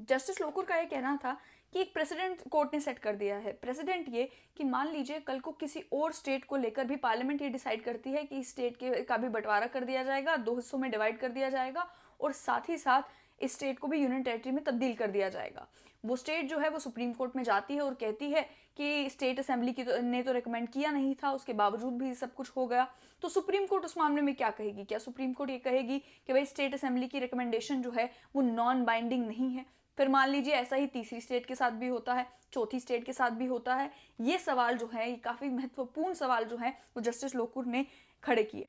Justice Lokur का ये कहना था कि एक प्रेसिडेंट कोर्ट ने सेट कर दिया है। प्रेसिडेंट ये कि मान लीजिए कल को किसी और स्टेट को लेकर भी पार्लियामेंट ये डिसाइड करती है कि इस स्टेट के का भी बंटवारा कर दिया जाएगा, दो हिस्सों में डिवाइड कर दिया जाएगा और साथ ही साथ इस स्टेट को भी यूनियन टेरिटरी में तब्दील कर दिया जाएगा। वो स्टेट जो है वो सुप्रीम कोर्ट में जाती है और कहती है कि स्टेट असेंबली ने तो रिकमेंड किया नहीं था, उसके बावजूद भी सब कुछ हो गया। तो सुप्रीम कोर्ट उस मामले में क्या कहेगी? क्या सुप्रीम कोर्ट ये कहेगी कि भाई स्टेट असेंबली की रिकमेंडेशन जो है वो नॉन बाइंडिंग नहीं है? फिर मान लीजिए ऐसा ही तीसरी स्टेट के साथ भी होता है, चौथी स्टेट के साथ भी होता है। ये सवाल जो है, ये काफ़ी महत्वपूर्ण सवाल जो है वो जस्टिस लोकुर ने खड़े किए।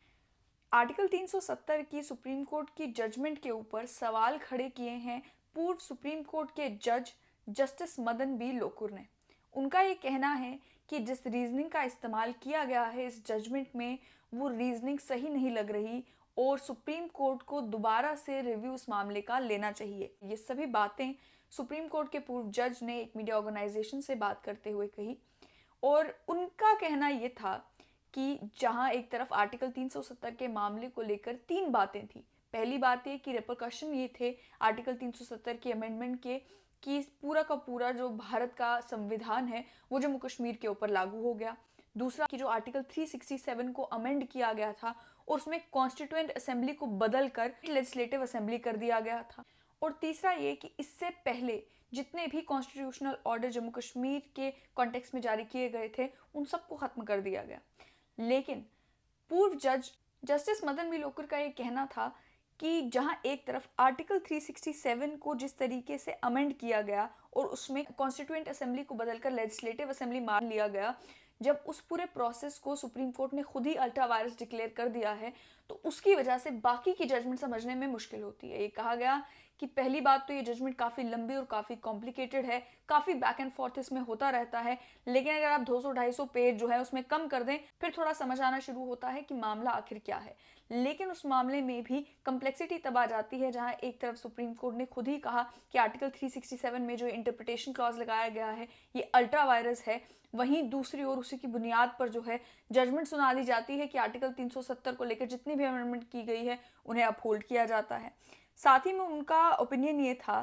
आर्टिकल 370 की सुप्रीम कोर्ट की जजमेंट के ऊपर सवाल खड़े किए हैं पूर्व सुप्रीम कोर्ट के जज जस्टिस मदन बी लोकुर ने। उनका ये कहना है कि जिस रीजनिंग का इस्तेमाल किया गया है इस जजमेंट में, वो रीजनिंग सही नहीं लग रही और सुप्रीम कोर्ट को दोबारा से रिव्यू उस मामले का लेना चाहिए। ये सभी बातें सुप्रीम कोर्ट के पूर्व जज ने एक मीडिया ऑर्गेनाइजेशन से बात करते हुए कही और उनका कहना ये था कि जहां एक तरफ आर्टिकल 370 के मामले को लेकर तीन बातें थी। पहली बात ये कि रिपरकशन ये थे आर्टिकल 370 के अमेंडमेंट के कि पूरा का पूरा जो भारत का संविधान है वो जम्मू कश्मीर के ऊपर लागू हो गया। दूसरा कि जो आर्टिकल 367 को अमेंड किया गया था और उसमें कॉन्स्टिट्यूएंट असेंबली को बदलकर लेजिस्लेटिव असेंबली कर दिया गया था। और तीसरा ये कि इससे पहले जितने भी कॉन्स्टिट्यूशनल ऑर्डर जम्मू कश्मीर के कॉन्टेक्स्ट में जारी किए गए थे उन सबको खत्म कर दिया गया। लेकिन पूर्व जज जस्टिस मदन बी लोकुर का ये कहना था कि जहां एक तरफ आर्टिकल 367 को जिस तरीके से अमेंड किया गया और उसमें कॉन्स्टिट्यूएंट असेंबली को बदलकर लेजिस्लेटिव असेंबली मान लिया गया, जब उस पूरे प्रोसेस को सुप्रीम कोर्ट ने खुद ही अल्ट्रा वायरस डिक्लेयर कर दिया है तो उसकी वजह से बाकी की जजमेंट समझने में मुश्किल होती है। ये कहा गया कि पहली बात तो ये जजमेंट काफ़ी लंबी और काफ़ी कॉम्प्लिकेटेड है, काफ़ी बैक एंड फोर्थ इसमें होता रहता है। लेकिन अगर आप 200-250 पेज जो है उसमें कम कर दें फिर थोड़ा समझ आना शुरू होता है कि मामला आखिर क्या है। लेकिन उस मामले में भी कम्प्लेक्सिटी तब आ जाती है जहां एक तरफ सुप्रीम कोर्ट ने खुद ही कहा कि आर्टिकल 367 में जो इंटरप्रिटेशन क्लॉज लगाया गया है ये अल्ट्रा वायरस है, वहीं दूसरी ओर उसी की बुनियाद पर जो है जजमेंट सुना दी जाती है कि आर्टिकल 370 को लेकर जितनी भी अमेंडमेंट की गई है उन्हें अपहोल्ड किया जाता है। साथ ही में उनका ओपिनियन ये था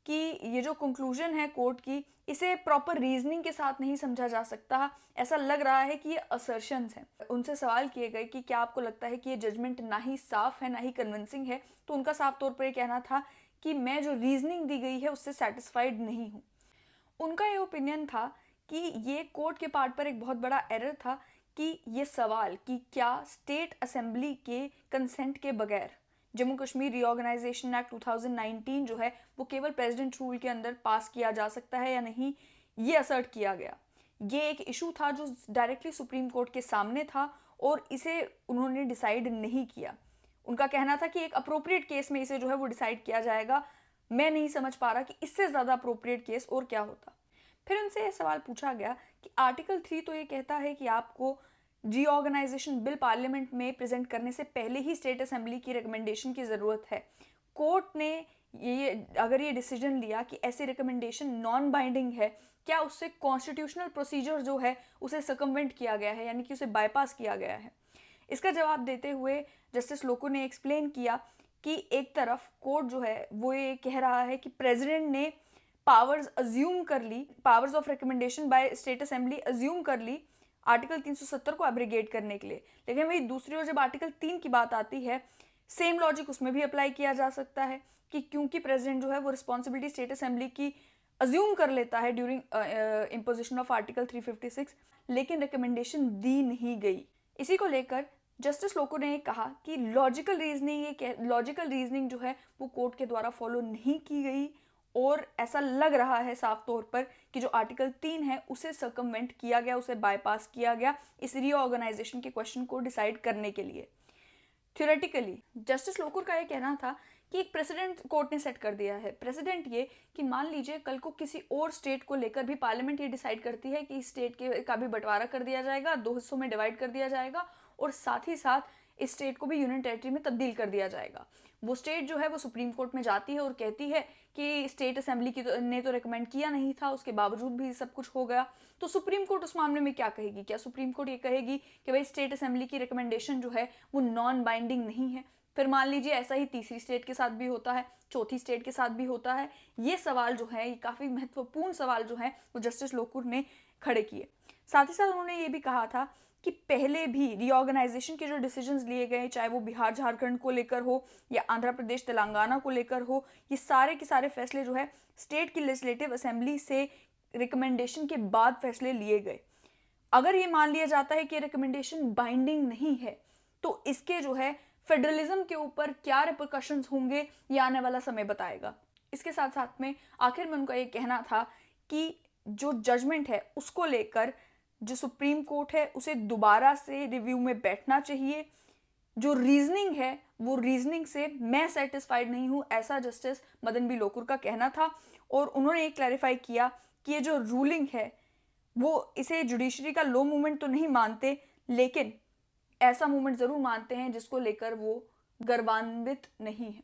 कि ये जो कंक्लूजन है कोर्ट की, इसे प्रॉपर रीजनिंग के साथ नहीं समझा जा सकता। ऐसा लग रहा है कि ये असर्शंस हैं। उनसे सवाल किए गए कि क्या आपको लगता है कि ये जजमेंट ना ही साफ है ना ही कन्विंसिंग है, तो उनका साफ तौर पर ये कहना था कि मैं जो रीजनिंग दी गई है उससे सेटिस्फाइड नहीं हूँ। उनका ये ओपिनियन था कि ये कोर्ट के पार्ट पर एक बहुत बड़ा एरर था कि ये सवाल कि क्या स्टेट असेंबली के कंसेंट के बगैर जम्मू कश्मीर रीऑर्गेनाइजेशन एक्ट 2019 जो है वो केवल प्रेसिडेंट रूल के अंदर पास किया जा सकता है या नहीं, ये असर्ट किया गया। ये एक इशू था जो डायरेक्टली सुप्रीम कोर्ट के सामने था और इसे उन्होंने डिसाइड नहीं किया। उनका कहना था कि एक अप्रोप्रिएट केस में इसे जो है वो डिसाइड किया जाएगा। मैं नहीं समझ पा रहा कि इससे ज़्यादा अप्रोप्रिएट केस और क्या होता। फिर उनसे यह सवाल पूछा गया कि आर्टिकल 3 तो ये कहता है कि आपको रीऑर्गेनाइजेशन बिल पार्लियामेंट में प्रेजेंट करने से पहले ही स्टेट असेंबली की रिकमेंडेशन की ज़रूरत है। कोर्ट ने ये अगर ये डिसीजन लिया कि ऐसी रिकमेंडेशन नॉन बाइंडिंग है, क्या उससे कॉन्स्टिट्यूशनल प्रोसीजर जो है उसे सकमवेंट किया गया है, यानी कि उसे बाईपास किया गया है? इसका जवाब देते हुए जस्टिस लोकुर ने एक्सप्लेन किया कि एक तरफ कोर्ट जो है वो ये कह रहा है कि प्रेसिडेंट ने पावर्स अज्यूम कर ली, powers of recommendation by state assembly assume कर ली आर्टिकल 370 को एब्रिगेट करने के लिए। लेकिन वही दूसरी ओर जब आर्टिकल 3 की बात आती है, सेम लॉजिक उसमें भी अप्लाई किया जा सकता है कि क्योंकि प्रेसिडेंट जो है वो रिस्पॉन्सिबिलिटी स्टेट असेंबली की अज्यूम कर लेता है ड्यूरिंग इम्पोजिशन ऑफ आर्टिकल 356, लेकिन रिकमेंडेशन दी नहीं गई। इसी को लेकर जस्टिस लोकुर ने कहा कि लॉजिकल रीजनिंग जो है वो कोर्ट के द्वारा फॉलो नहीं की गई और ऐसा लग रहा है साफ तौर पर कि जो आर्टिकल 3 है उसे सर्कमवेंट किया गया, उसे बाईपास किया गया इस रीऑर्गेनाइजेशन के क्वेश्चन को डिसाइड करने के लिए। थ्योरेटिकली जस्टिस लोकुर का ये कहना था कि एक प्रेसिडेंट कोर्ट ने सेट कर दिया है। प्रेसिडेंट ये कि मान लीजिए कल को किसी और स्टेट को लेकर भी पार्लियामेंट ये डिसाइड करती है कि इस स्टेट के का भी बंटवारा कर दिया जाएगा, दो हिस्सों में डिवाइड कर दिया जाएगा और साथ ही साथ इस स्टेट को भी यूनियन टेरिटरी में तब्दील कर दिया जाएगा। वो स्टेट जो है वो सुप्रीम कोर्ट में जाती है और कहती है कि स्टेट असेंबली ने तो रिकमेंड किया नहीं था, उसके बावजूद भी सब कुछ हो गया। तो सुप्रीम कोर्ट उस मामले में क्या कहेगी? क्या सुप्रीम कोर्ट ये कहेगी कि भाई स्टेट असेंबली की रिकमेंडेशन जो है वो नॉन बाइंडिंग नहीं है? फिर मान लीजिए ऐसा ही तीसरी स्टेट के साथ भी होता है, चौथी स्टेट के साथ भी होता है। ये सवाल जो है, ये काफ़ी महत्वपूर्ण सवाल जो है वो जस्टिस लोकुर ने खड़े किए। साथ ही साथ उन्होंने ये भी कहा था कि पहले भी रीऑर्गेनाइजेशन के जो डिसीजंस लिए गए, चाहे वो बिहार झारखंड को लेकर हो या आंध्र प्रदेश तेलंगाना को लेकर हो, ये सारे के सारे फैसले जो है स्टेट की लेजिस्लेटिव असेंबली से रिकमेंडेशन के बाद फैसले लिए गए। अगर ये मान लिया जाता है कि रिकमेंडेशन बाइंडिंग नहीं है, तो इसके जो है फेडरलिज्म के ऊपर क्या रिपरकशंस होंगे, ये आने वाला समय बताएगा। इसके साथ साथ में आखिर में उनका ये कहना था कि जो जजमेंट है उसको लेकर जो सुप्रीम कोर्ट है उसे दोबारा से रिव्यू में बैठना चाहिए। जो रीजनिंग है वो रीजनिंग से मैं सेटिस्फाइड नहीं हूँ, ऐसा जस्टिस मदन बी लोकुर का कहना था। और उन्होंने ये क्लैरिफाई किया कि ये जो रूलिंग है वो इसे जुडिशरी का लो मूवमेंट तो नहीं मानते, लेकिन ऐसा मूवमेंट ज़रूर मानते हैं जिसको लेकर वो गर्वान्वित नहीं है।